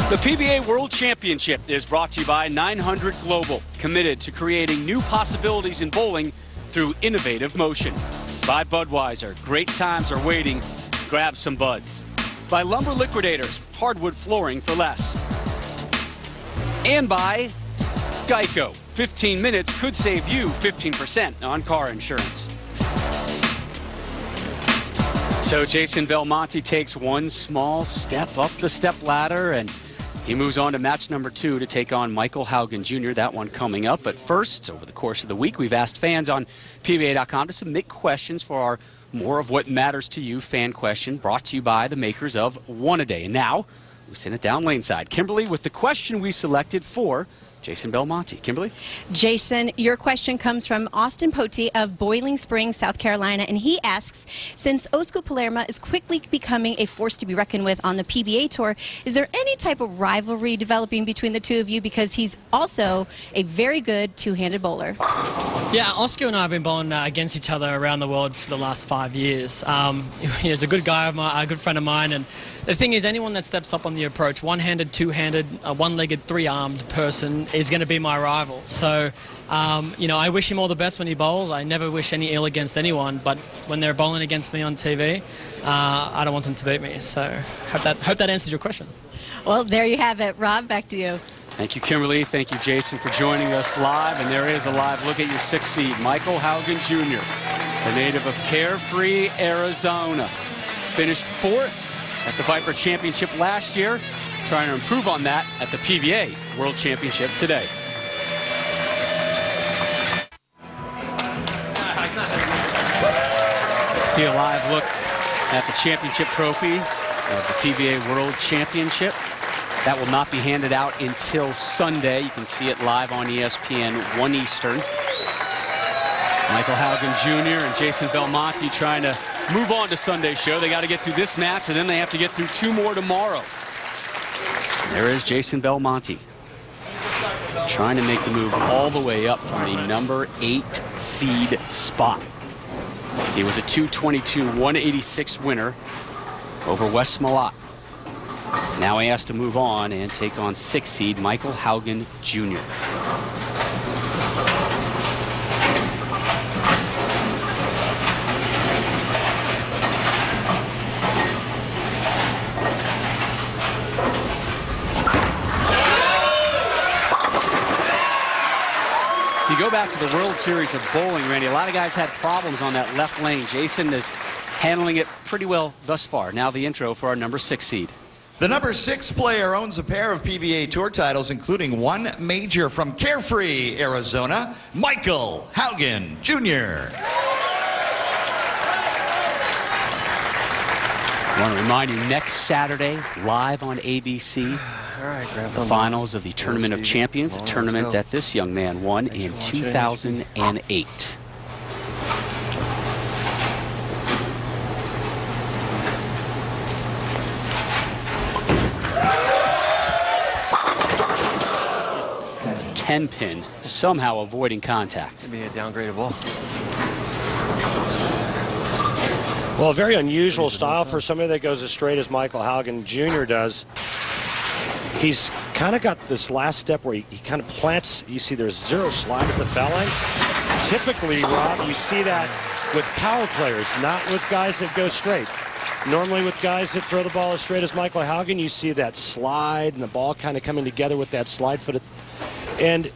The PBA World Championship is brought to you by 900 Global, committed to creating new possibilities in bowling through innovative motion. By Budweiser, great times are waiting. Grab some buds. By Lumber Liquidators, hardwood flooring for less. And by Geico, 15 minutes could save you 15% on car insurance. So Jason Belmonte takes one small step up the step ladder, and he moves on to match number 2 to take on Michael Haugen Jr. That one coming up. But first, over the course of the week, we've asked fans on PBA.com to submit questions for our More of What Matters to You fan question, brought to you by the makers of One A Day. And now, we send it down laneside. Kimberly with the question we selected for Jason Belmonte. Kimberly? Jason, your question comes from Austin Potey of Boiling Springs, South Carolina, and he asks, since Oscar Palermo is quickly becoming a force to be reckoned with on the PBA Tour, is there any type of rivalry developing between the two of you, because he's also a very good two-handed bowler? Yeah, Oscar and I have been bowling against each other around the world for the last 5 years. He's a good guy, a good friend of mine, and the thing is, anyone that steps up on the approach, one-handed, two-handed, one-legged, three-armed person is going to be my rival. So, you know, I wish him all the best when he bowls. I never wish any ill against anyone, but when they're bowling against me on TV, I don't want them to beat me. So, hope that answers your question. Well, there you have it. Rob, back to you. Thank you, Kimberly. Thank you, Jason, for joining us live. And there is a live look at your 6th seed, Michael Haugen Jr., the native of Carefree, Arizona. Finished 4th at the Viper Championship last year, trying to improve on that at the PBA World Championship today. See a live look at the championship trophy of the PBA World Championship. That will not be handed out until Sunday. You can see it live on ESPN 1 Eastern. Michael Haugen Jr. and Jason Belmonte trying to move on to Sunday's show. They got to get through this match, and then they have to get through 2 more tomorrow. There is Jason Belmonte trying to make the move all the way up from the number 8 seed spot. He was a 222-186 winner over Wes Smollett. Now he has to move on and take on 6th seed Michael Haugen Jr. If you go back to the World Series of Bowling, Randy, a lot of guys had problems on that left lane. Jason is handling it pretty well thus far. Now the intro for our number 6 seed. The number 6 player owns a pair of PBA Tour titles, including 1 major from Carefree, Arizona, Michael Haugen Jr. I want to remind you, next Saturday, live on ABC, the finals of the Tournament of Champions, a tournament that this young man won in 2008. Ten-pin, somehow avoiding contact. It'd be a downgraded ball. Well, a very unusual style for somebody that goes as straight as Michael Haugen Jr. does. He's kind of got this last step where he kind of plants. You see there's 0 slide at the foul line. Typically, Rob, you see that with power players, not with guys that go straight. Normally with guys that throw the ball as straight as Michael Haugen, you see that slide and the ball kind of coming together with that slide foot. And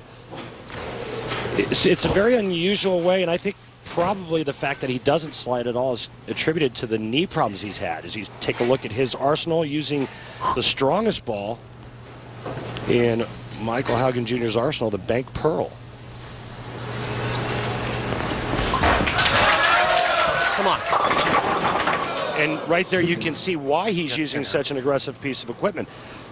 it's a very unusual way, and I think probably the fact that he doesn't slide at all is attributed to the knee problems he's had. As you take a look at his arsenal, using the strongest ball in Michael Haugen Jr.'s arsenal, the Bank Pearl. Come on. And right there you can see why he's using such an aggressive piece of equipment.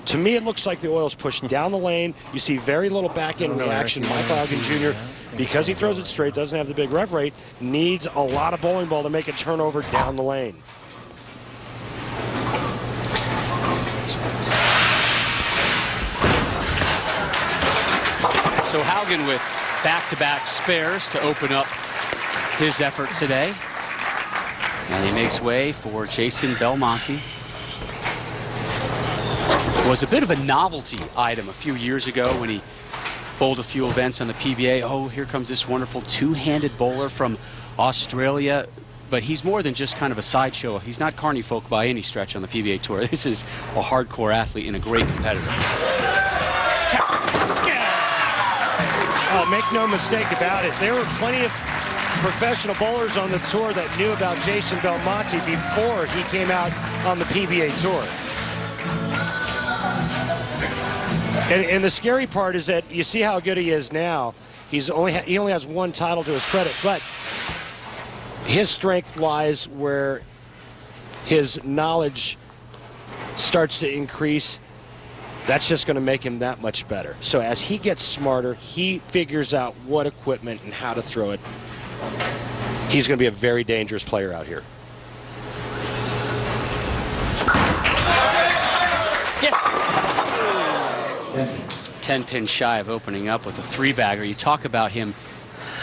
To me, it looks like the oil's pushed down the lane. You see very little back-end reaction. Michael Haugen Jr., because he throws it straight, doesn't have the big rev rate, needs a lot of bowling ball to make a turnover down the lane. So Haugen with back-to-back spares to open up his effort today. And he makes way for Jason Belmonte. was a bit of a novelty item a few years ago when he bowled a few events on the PBA. Oh, here comes this wonderful two-handed bowler from Australia. But he's more than just kind of a sideshow. He's not carny folk by any stretch on the PBA Tour. This is a hardcore athlete and a great competitor. Make no mistake about it. There were plenty of professional bowlers on the tour that knew about Jason Belmonte before he came out on the PBA Tour. And the scary part is that you see how good he is now. He only has one title to his credit, but his strength lies where his knowledge starts to increase. That's just going to make him that much better. So as he gets smarter, he figures out what equipment and how to throw it. He's going to be a very dangerous player out here. Yes. 10 pins shy of opening up with a 3-bagger. You talk about him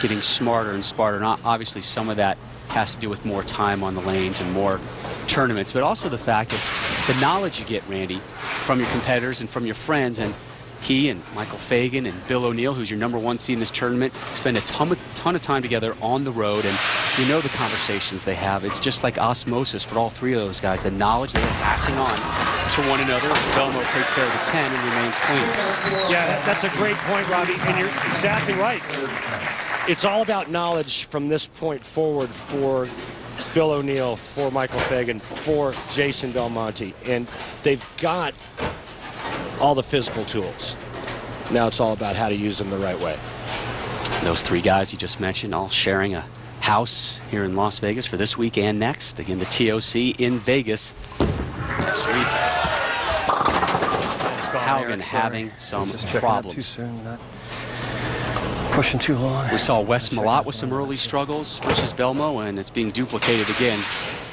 getting smarter and smarter. And obviously some of that has to do with more time on the lanes and more tournaments, but also the fact of the knowledge you get, Randy, from your competitors and from your friends. And he and Michael Fagan and Bill O'Neill, who's your #1 seed in this tournament, spend a ton of time together on the road, and you know the conversations they have. It's just like osmosis for all three of those guys. The knowledge they are passing on to one another. Belmo takes care of the 10 and remains clean. Yeah, that's a great point, Robbie, and you're exactly right. It's all about knowledge from this point forward for Bill O'Neill, for Michael Fagan, for Jason Belmonte, and they've got all the physical tools. Now it's all about how to use them the right way. Those three guys you just mentioned all sharing a house here in Las Vegas for this week and next. Again, the TOC in Vegas next week. Haugen having some problems. Too soon, not pushing too long. We saw Wes Malott with some early struggles versus Belmo, and it's being duplicated again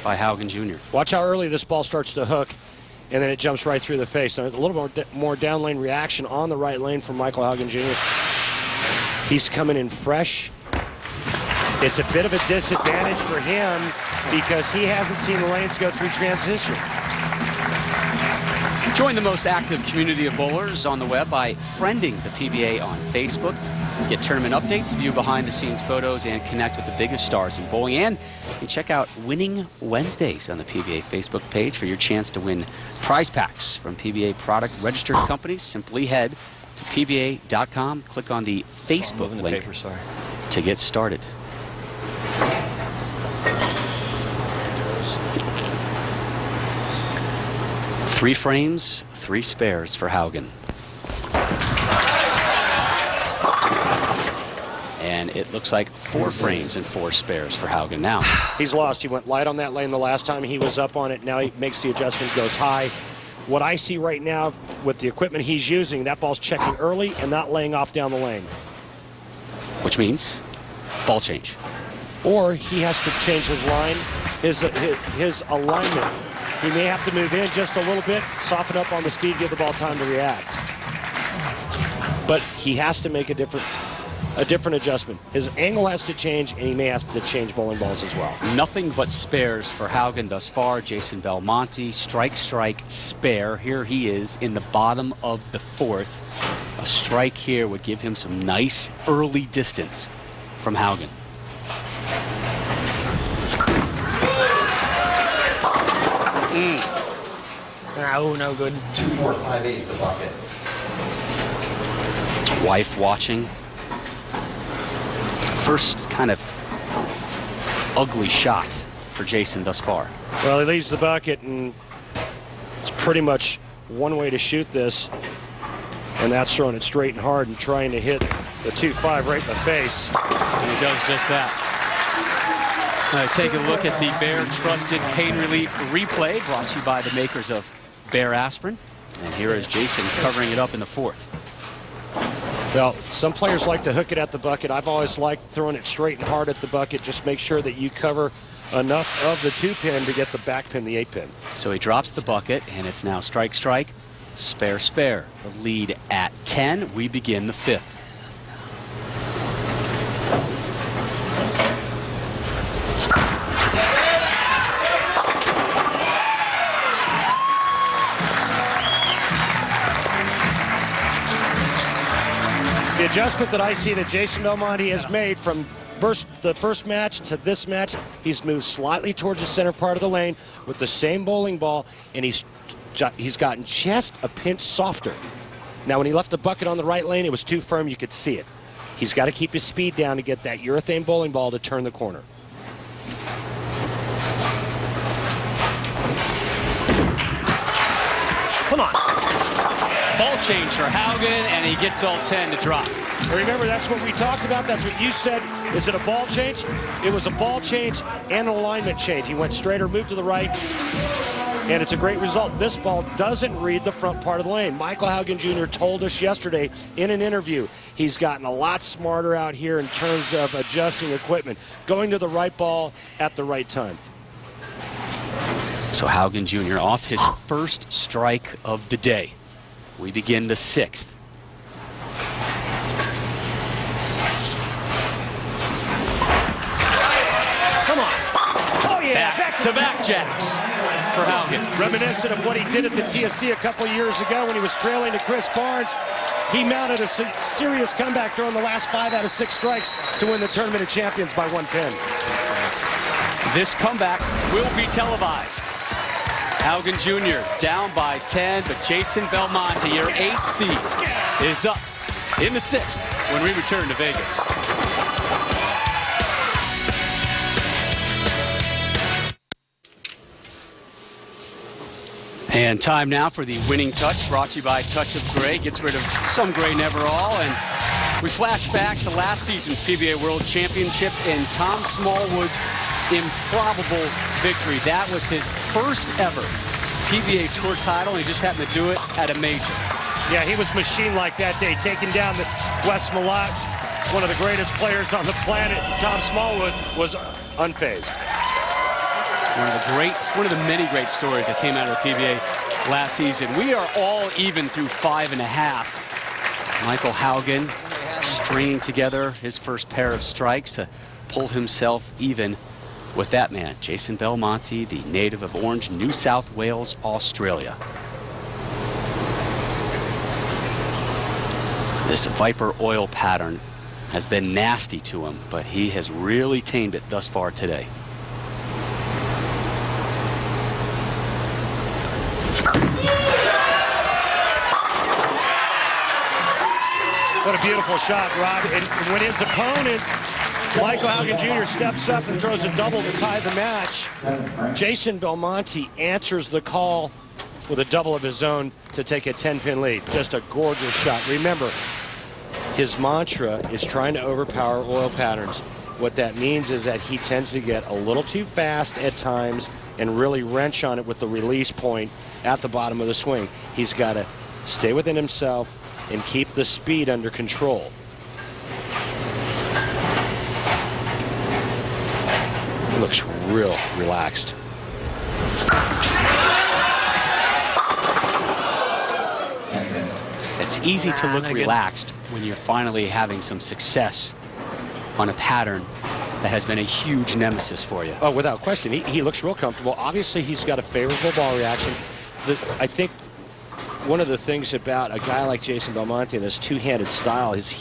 by Haugen Jr. Watch how early this ball starts to hook, and then it jumps right through the face. So a little more down lane reaction on the right lane from Michael Haugen Jr. He's coming in fresh. It's a bit of a disadvantage for him because he hasn't seen the lanes go through transition. Join the most active community of bowlers on the web by friending the PBA on Facebook. Get tournament updates, view behind-the-scenes photos, and connect with the biggest stars in bowling. And you can check out Winning Wednesdays on the PBA Facebook page for your chance to win prize packs from PBA product registered companies. Simply head to PBA.com, click on the Facebook link to get started. Three frames, 3 spares for Haugen. And it looks like 4 frames and 4 spares for Haugen now. He's lost. He went light on that lane the last time he was up on it. Now he makes the adjustment, goes high. What I see right now with the equipment he's using, that ball's checking early and not laying off down the lane. Which means ball change. Or he has to change his line, his alignment. He may have to move in just a little bit, soften up on the speed, give the ball time to react. But he has to make a different adjustment. His angle has to change, and he may have to change bowling balls as well. Nothing but spares for Haugen thus far. Jason Belmonte, strike, spare. Here he is in the bottom of the 4th. A strike here would give him some nice early distance from Haugen. Oh, no good. 2458 the bucket. Wife watching. First kind of ugly shot for Jason thus far. Well, he leaves the bucket, and it's pretty much one way to shoot this, and that's throwing it straight and hard and trying to hit the 2-5 right in the face. And he does just that. Take a look at the Bear Trusted Pain Relief replay, brought to you by the makers of Bear Aspirin. And here is Jason covering it up in the 4th. Well, some players like to hook it at the bucket. I've always liked throwing it straight and hard at the bucket. Just make sure that you cover enough of the 2-pin to get the back pin, the 8-pin. So he drops the bucket, and it's now strike, spare. The lead at 10. We begin the 5th. The adjustment that I see that Jason Belmonte has made from the first match to this match, he's moved slightly towards the center part of the lane with the same bowling ball, and he's gotten just a pinch softer. Now, when he left the bucket on the right lane, it was too firm. You could see it. He's got to keep his speed down to get that urethane bowling ball to turn the corner. Come on. Ball change for Haugen, and he gets all 10 to drop. Remember, that's what we talked about. That's what you said. Is it a ball change? It was a ball change and an alignment change. He went straighter, moved to the right, and it's a great result. This ball doesn't read the front part of the lane. Michael Haugen Jr. told us yesterday in an interview he's gotten a lot smarter out here in terms of adjusting equipment, going to the right ball at the right time. So Haugen Jr. off his first strike of the day. We begin the 6th. Come on. Oh, yeah. Back-to-back jacks for Haugen. Reminiscent of what he did at the TSC a couple years ago when he was trailing to Chris Barnes. He mounted a serious comeback throwing the last 5 out of 6 strikes to win the Tournament of Champions by 1 pin. This comeback will be televised. Haugen Jr. down by 10, but Jason Belmonte, your 8th seed, is up in the 6th when we return to Vegas. And time now for the winning touch, brought to you by Touch of Gray. Gets rid of some gray, never all. And we flash back to last season's PBA World Championship and Tom Smallwood's improbable victory. That was his first ever PBA Tour title, and he just happened to do it at a major. Yeah, he was machine-like that day, taking down the Wes Malott, one of the greatest players on the planet. Tom Smallwood was unfazed. One of the many great stories that came out of the PBA last season. We are all even through 5 1/2. Michael Haugen stringing together his first pair of strikes to pull himself even with that man, Jason Belmonte, the native of Orange, New South Wales, Australia. This Viper oil pattern has been nasty to him, but he has really tamed it thus far today. What a beautiful shot, Rob. And when his opponent, Michael Haugen Jr., steps up and throws a double to tie the match, Jason Belmonte answers the call with a double of his own to take a 10-pin lead. Just a gorgeous shot. Remember, his mantra is trying to overpower oil patterns. What that means is that he tends to get a little too fast at times and really wrench on it with the release point at the bottom of the swing. He's got to stay within himself and keep the speed under control. He looks real relaxed. It's easy to look relaxed when you're finally having some success on a pattern that has been a huge nemesis for you. Oh, without question. He looks real comfortable. Obviously, he's got a favorable ball reaction. I think one of the things about a guy like Jason Belmonte and this two-handed style is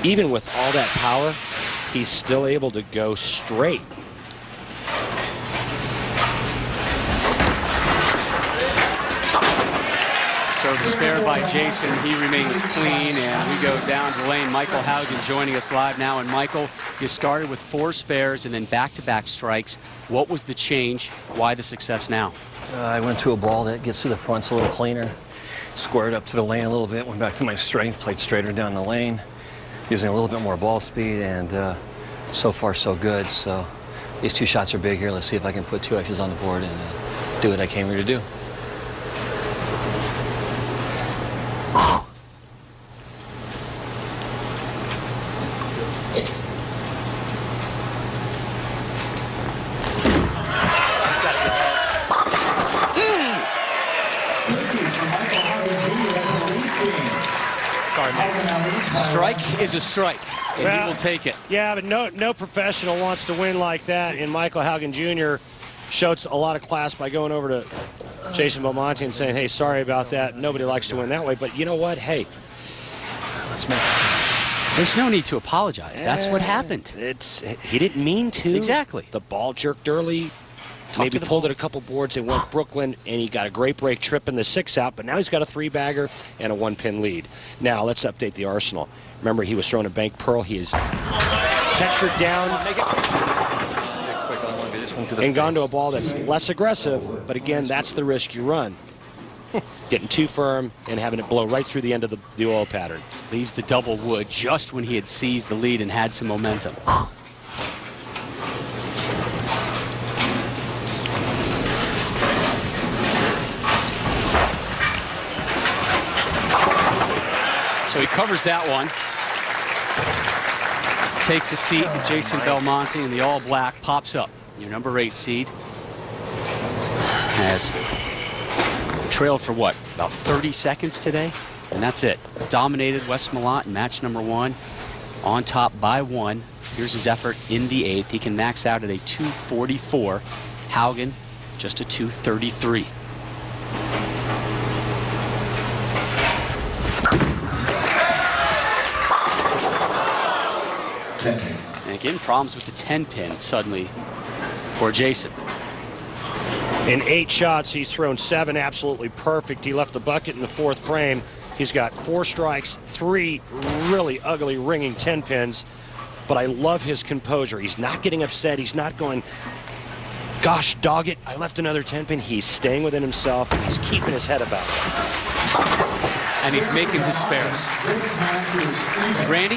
even with all that power, he's still able to go straight. So the spare by Jason, he remains clean, and we go down the lane. Michael Haugen joining us live now. And Michael, you started with 4 spares and then back-to-back strikes. What was the change? Why the success now? I went to a ball that gets to the fronts a little cleaner, squared up to the lane a little bit, went back to my strength, played straighter down the lane, using a little bit more ball speed, and so far so good. So these 2 shots are big here. Let's see if I can put 2 X's on the board and do what I came here to do. Strike is a strike, and he will take it. Yeah, but no professional wants to win like that, and Michael Haugen Jr. showed a lot of class by going over to Jason Belmonte and saying, hey, sorry about that. Nobody likes to win that way, but you know what? Hey, That's me. There's no need to apologize. That's what happened. He didn't mean to. Exactly. The ball jerked early. Maybe pulled it a couple boards and went Brooklyn, and he got a great break trip in the 6-out, but now he's got a 3-bagger and a 1-pin lead. Now let's update the arsenal. Remember, he was throwing a bank pearl. He is textured down and gone to a ball that's less aggressive, but again, that's the risk you run. Getting too firm and having it blow right through the end of the oil pattern. Leaves the double wood just when he had seized the lead and had some momentum. So he covers that one. Takes a seat. Jason Belmonte in the all-black pops up. Your number 8 seed has trailed for what? About 30 seconds today? And that's it. Dominated Wes Malott in match number 1. On top by 1. Here's his effort in the 8th. He can max out at a 244. Haugen just a 233. And again, problems with the 10-pin suddenly for Jason. In 8 shots, he's thrown 7 absolutely perfect. He left the bucket in the 4th frame. He's got 4 strikes, 3 really ugly ringing 10-pins. But I love his composure. He's not getting upset. He's not going, gosh, dog it, I left another 10-pin. He's staying within himself, and he's keeping his head about it. And he's making his spares. Randy,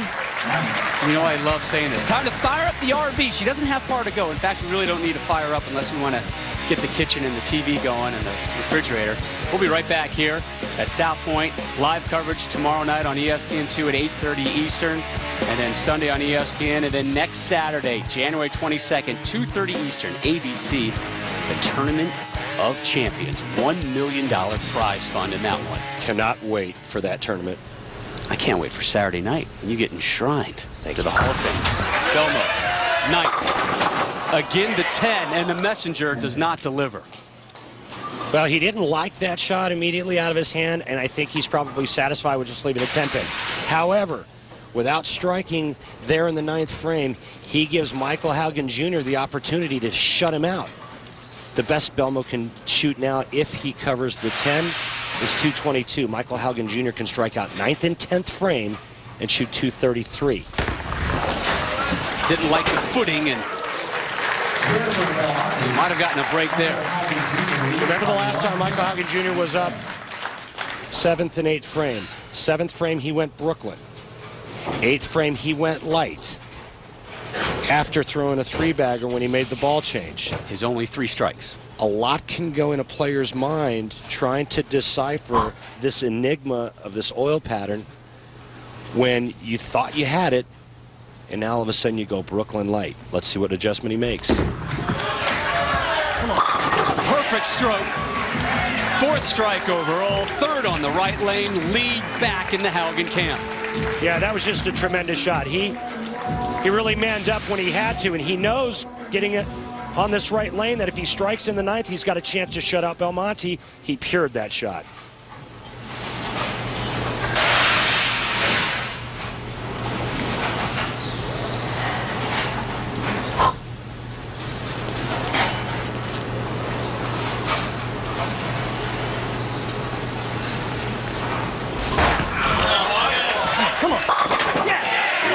you know I love saying this. Time to fire up the RV. She doesn't have far to go. In fact, we really don't need to fire up unless we want to get the kitchen and the TV going and the refrigerator. We'll be right back here at South Point. Live coverage tomorrow night on ESPN2 at 8:30 Eastern. And then Sunday on ESPN. And then next Saturday, January 22nd, 2:30 Eastern, ABC, the Tournament of Champions. $1 million prize fund in that one. Cannot wait for that tournament. I can't wait for Saturday night when you get enshrined to the Hall of Fame. Belmo, ninth. Again, the 10, and the messenger does not deliver. Well, he didn't like that shot immediately out of his hand, and I think he's probably satisfied with just leaving a 10-pin. However, without striking there in the 9th frame, he gives Michael Haugen Jr. the opportunity to shut him out. The best Belmo can shoot now, if he covers the 10, is 222. Michael Haugen Jr. can strike out 9th and 10th frame and shoot 233. Didn't like the footing and might have gotten a break there. Remember the last time Michael Haugen Jr. was up? 7th and 8th frame. 7th frame, he went Brooklyn. 8th frame, he went light. After throwing a 3-bagger when he made the ball change. His only 3 strikes. A lot can go in a player's mind trying to decipher this enigma of this oil pattern when you thought you had it, and now all of a sudden you go Brooklyn light. Let's see what adjustment he makes. Perfect stroke. 4th strike overall. 3rd on the right lane. Lead back in the Haugen camp. Yeah, that was just a tremendous shot. He really manned up when he had to, and he knows getting it on this right lane that if he strikes in the 9th, he's got a chance to shut out Belmonte. He pured that shot.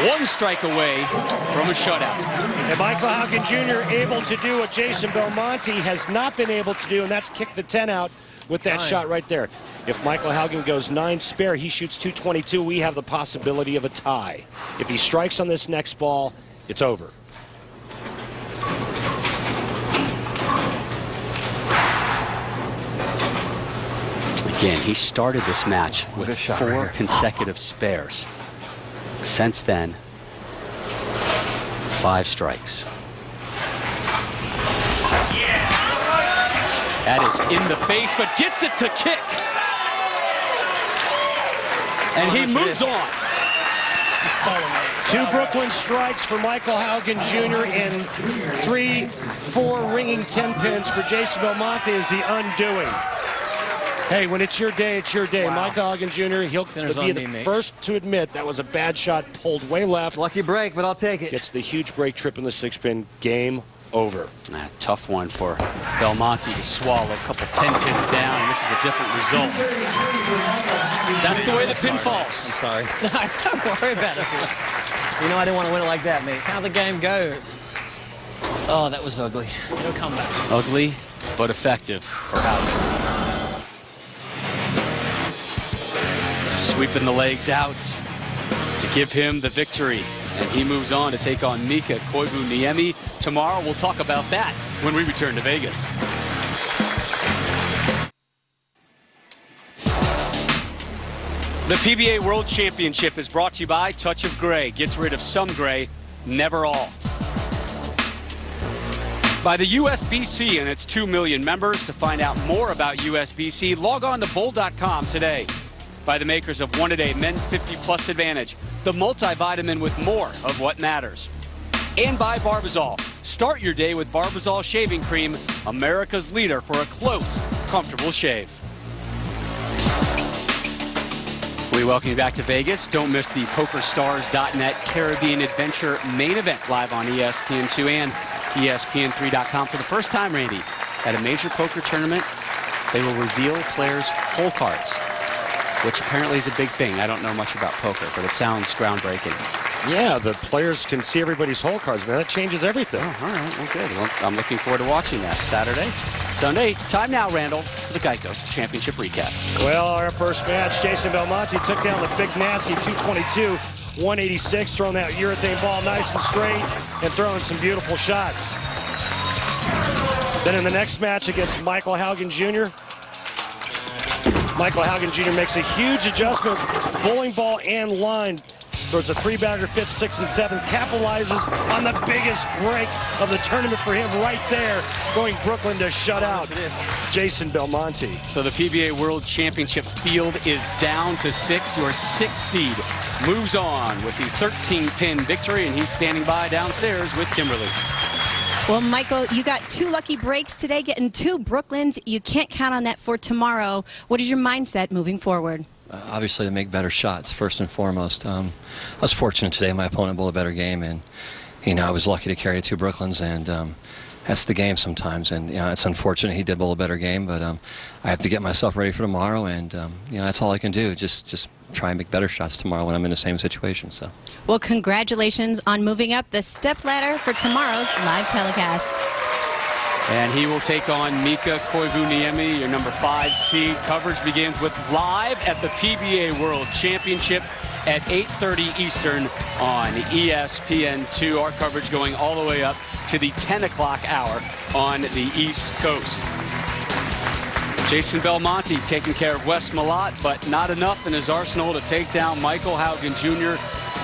One strike away from a shutout. And Michael Haugen Jr. able to do what Jason Belmonte has not been able to do, and that's kick the 10 out with that shot right there. If Michael Haugen goes 9 spare, he shoots 222. We have the possibility of a tie. If he strikes on this next ball, it's over. Again, he started this match with 4 consecutive spares. Since then, 5 strikes. That is in the face, but gets it to kick. And he moves on. 2 Brooklyn strikes for Michael Haugen Jr. and 3, 4 ringing 10 pins for Jason Belmonte is the undoing. Hey, when it's your day, it's your day. Wow. Michael Haugen Jr., he'll Dinner's be on the me, mate. first to admit that was a bad shot, pulled way left. Lucky break, but I'll take it. Gets the huge break trip in the 6-pin. Game over. Tough one for Belmonte to swallow. A couple 10 pins down, and this is a different result. That's the way the pin falls. I'm sorry. Don't worry about it. You know I didn't want to win it like that, mate. That's how the game goes. Oh, that was ugly. It'll come back. Ugly, but effective for Haugen. Sweeping the legs out to give him the victory. And he moves on to take on Mika Koivu-Niemi tomorrow. We'll talk about that when we return to Vegas. The PBA World Championship is brought to you by Touch of Gray. Gets rid of some gray, never all. By the USBC and its 2 million members. To find out more about USBC, log on to bowl.com today. By the makers of One A Day Men's 50+ Advantage, the multivitamin with more of what matters. And by Barbazol. Start your day with Barbazol Shaving Cream, America's leader for a close, comfortable shave. We welcome you back to Vegas. Don't miss the PokerStars.net Caribbean Adventure main event live on ESPN2 and ESPN3.com. For the first time, Randy, at a major poker tournament, they will reveal players' hole cards, which apparently is a big thing. I don't know much about poker, but it sounds groundbreaking. Yeah, the players can see everybody's hole cards, man. That changes everything. Oh, all right. Well, good. Well, I'm looking forward to watching that Saturday. Sunday. Time now, Randall, for the Geico Championship recap. Well, our first match, Jason Belmonte took down the big nasty 222, 186, throwing that urethane ball nice and straight and throwing some beautiful shots. Then in the next match against Michael Haugen Jr., Michael Haugen Jr. makes a huge adjustment, bowling ball and line. Throws a 3-bagger, 5th, 6th, and 7th. Capitalizes on the biggest break of the tournament for him right there, going Brooklyn to shut out Jason Belmonte. So the PBA World Championship field is down to 6. Your 6th seed moves on with the 13-pin victory, and he's standing by downstairs with Kimberly. Well, Michael, you got 2 lucky breaks today, getting 2 Brooklyns. You can't count on that for tomorrow. What is your mindset moving forward? Obviously, to make better shots, first and foremost. I was fortunate today. My opponent bowled a better game, and, you know, I was lucky to carry 2 Brooklyns, and that's the game sometimes. And, you know, it's unfortunate he did bowl a better game, but I have to get myself ready for tomorrow, and, you know, that's all I can do, just try and make better shots tomorrow when I'm in the same situation. So. Well, congratulations on moving up the step ladder for tomorrow's live telecast. And he will take on Mika Koivu-Niemi, your number 5 seed. Coverage begins with live at the PBA World Championship at 8:30 Eastern on ESPN2. Our coverage going all the way up to the 10 o'clock hour on the East Coast. Jason Belmonte taking care of Wes Malott, but not enough in his arsenal to take down Michael Haugen Jr.,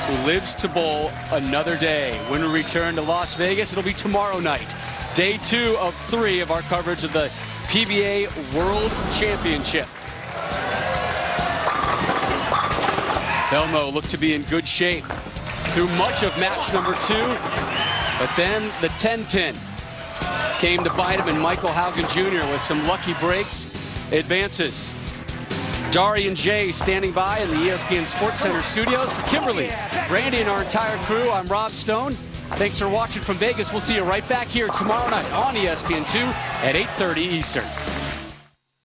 who lives to bowl another day. When we return to Las Vegas, it'll be tomorrow night. Day 2 of 3 of our coverage of the PBA World Championship. Belmo looked to be in good shape through much of match number 2, but then the 10-pin came to bite him, and Michael Haugen Jr. with some lucky breaks advances. Dari and Jay standing by in the ESPN Sports Center studios. For Kimberly, Randy, and our entire crew, I'm Rob Stone. Thanks for watching from Vegas. We'll see you right back here tomorrow night on ESPN2 at 8:30 Eastern.